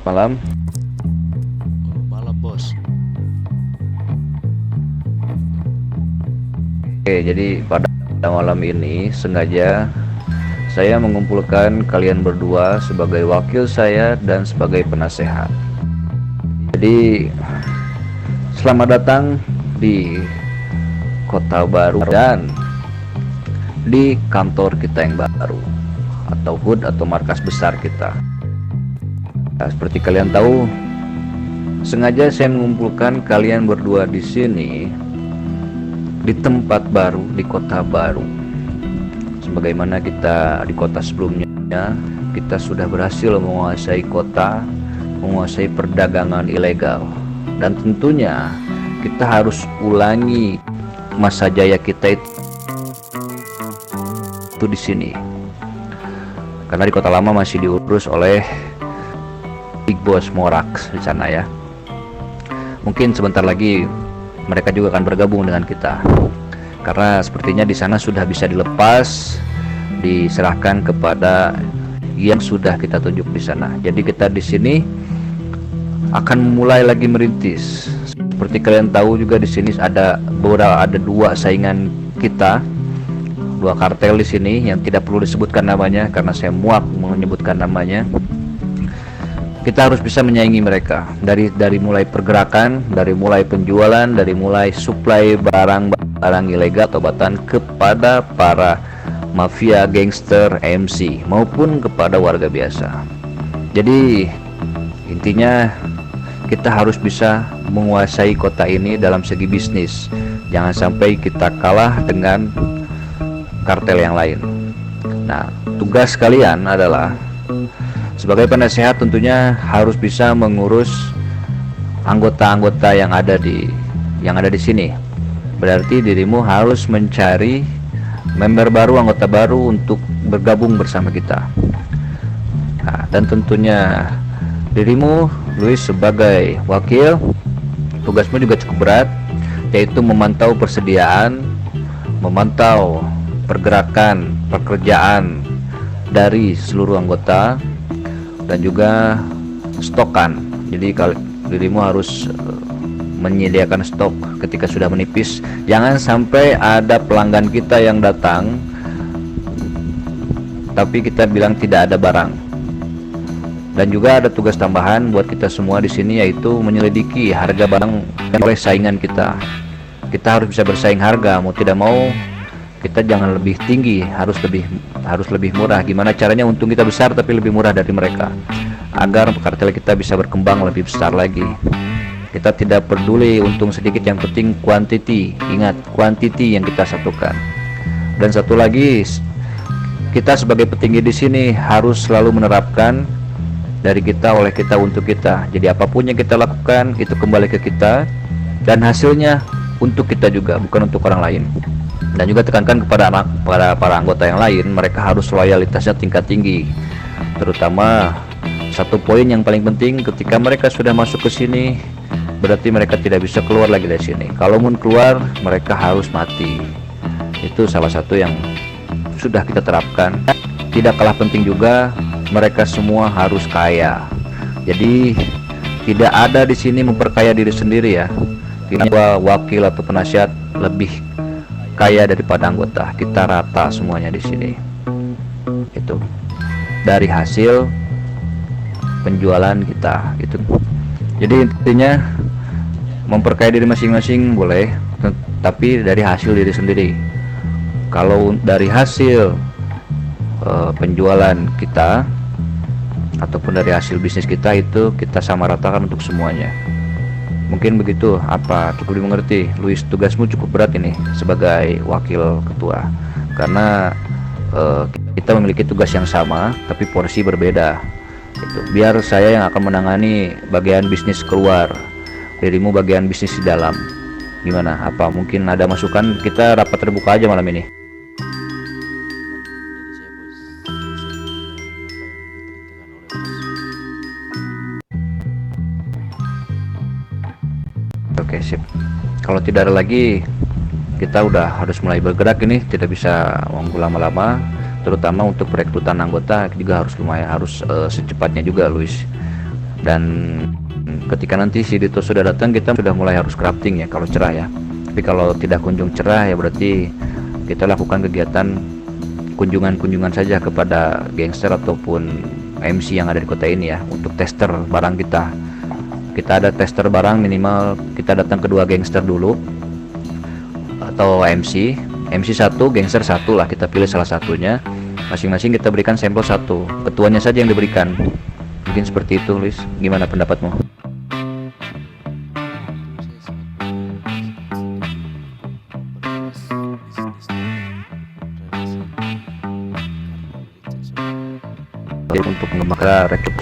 malam. Oh, malam bos. Oke, jadi pada malam ini sengaja saya mengumpulkan kalian berdua sebagai wakil saya dan sebagai penasehat. Jadi selamat datang di kota baru dan di kantor kita yang baru atau HUD atau markas besar kita. Nah, seperti kalian tahu, sengaja saya mengumpulkan kalian berdua di sini di tempat baru, di kota baru. Sebagaimana kita di kota sebelumnya, kita sudah berhasil menguasai kota, menguasai perdagangan ilegal. Dan tentunya kita harus ulangi masa jaya kita itu di sini. Karena di kota lama masih diurus oleh Big Boss Morax di sana ya. Mungkin sebentar lagi mereka juga akan bergabung dengan kita. Karena sepertinya di sana sudah bisa dilepas, diserahkan kepada yang sudah kita tunjuk di sana. Jadi kita di sini akan mulai lagi merintis. Seperti kalian tahu juga di sini ada dua saingan kita, dua kartel di sini yang tidak perlu disebutkan namanya karena saya muak menyebutkan namanya. Kita harus bisa menyaingi mereka dari mulai pergerakan, dari mulai penjualan, dari mulai suplai barang ilegal atau obat-obatan kepada para mafia, gangster, MC maupun kepada warga biasa. Jadi intinya kita harus bisa menguasai kota ini dalam segi bisnis. Jangan sampai kita kalah dengan kartel yang lain. Nah, tugas kalian adalah sebagai penasehat tentunya harus bisa mengurus anggota-anggota yang ada di sini. Berarti dirimu harus mencari member baru, anggota baru untuk bergabung bersama kita. Nah, dan tentunya dirimu, Luis, sebagai wakil, tugasmu juga cukup berat, yaitu memantau persediaan, memantau pergerakan, pekerjaan dari seluruh anggota, dan juga stokan. Jadi kalau dirimu harus menyediakan stok ketika sudah menipis. Jangan sampai ada pelanggan kita yang datang tapi kita bilang tidak ada barang. Dan juga ada tugas tambahan buat kita semua di sini, yaitu menyelidiki harga barang oleh saingan kita. Kita harus bisa bersaing harga, mau tidak mau kita jangan lebih tinggi, harus lebih murah. Gimana caranya untung kita besar tapi lebih murah dari mereka, agar kartel kita bisa berkembang lebih besar lagi. Kita tidak peduli untung sedikit, yang penting quantity. Ingat, quantity yang kita satukan. Dan satu lagi, kita sebagai petinggi di sini harus selalu menerapkan dari kita, oleh kita, untuk kita. Jadi apapun yang kita lakukan itu kembali ke kita, dan hasilnya untuk kita juga, bukan untuk orang lain. Dan juga tekankan kepada para anggota yang lain, mereka harus loyalitasnya tingkat tinggi. Terutama satu poin yang paling penting, ketika mereka sudah masuk ke sini, berarti mereka tidak bisa keluar lagi dari sini. Kalaupun keluar, mereka harus mati. Itu salah satu yang sudah kita terapkan. Tidak kalah penting juga, mereka semua harus kaya. Jadi tidak ada di sini memperkaya diri sendiri ya. Tidak wakil atau penasihat lebih kaya daripada anggota. Kita rata semuanya di sini. Itu dari hasil penjualan kita itu. Jadi intinya memperkaya diri masing-masing boleh, tapi dari hasil diri sendiri. Kalau dari hasil penjualan kita ataupun dari hasil bisnis kita, itu kita samaratakan untuk semuanya. Mungkin begitu, apa cukup dimengerti? Luis, tugasmu cukup berat ini sebagai wakil ketua, karena kita memiliki tugas yang sama tapi porsi berbeda. Itu biar saya yang akan menangani bagian bisnis keluar, dirimu bagian bisnis di dalam. Gimana? Apa mungkin ada masukan? Kita rapat terbuka aja malam ini. Oke, sip. Kalau tidak ada lagi, kita udah harus mulai bergerak ini, tidak bisa menunggu lama-lama. Terutama untuk perekrutan anggota juga harus lumayan, harus secepatnya juga, Luis. Dan ketika nanti si Dito sudah datang, kita sudah mulai harus crafting ya kalau cerah ya. Tapi kalau tidak kunjung cerah ya berarti kita lakukan kegiatan kunjungan-kunjungan saja kepada gangster ataupun MC yang ada di kota ini ya, untuk tester barang kita. Kita ada tester barang, minimal kita datang kedua gangster dulu atau MC 1, gangster 1 lah, kita pilih salah satunya, masing-masing kita berikan sampel 1, ketuanya saja yang diberikan. Mungkin seperti itu, Luis. Gimana pendapatmu? Untuk mengembangkan rekrut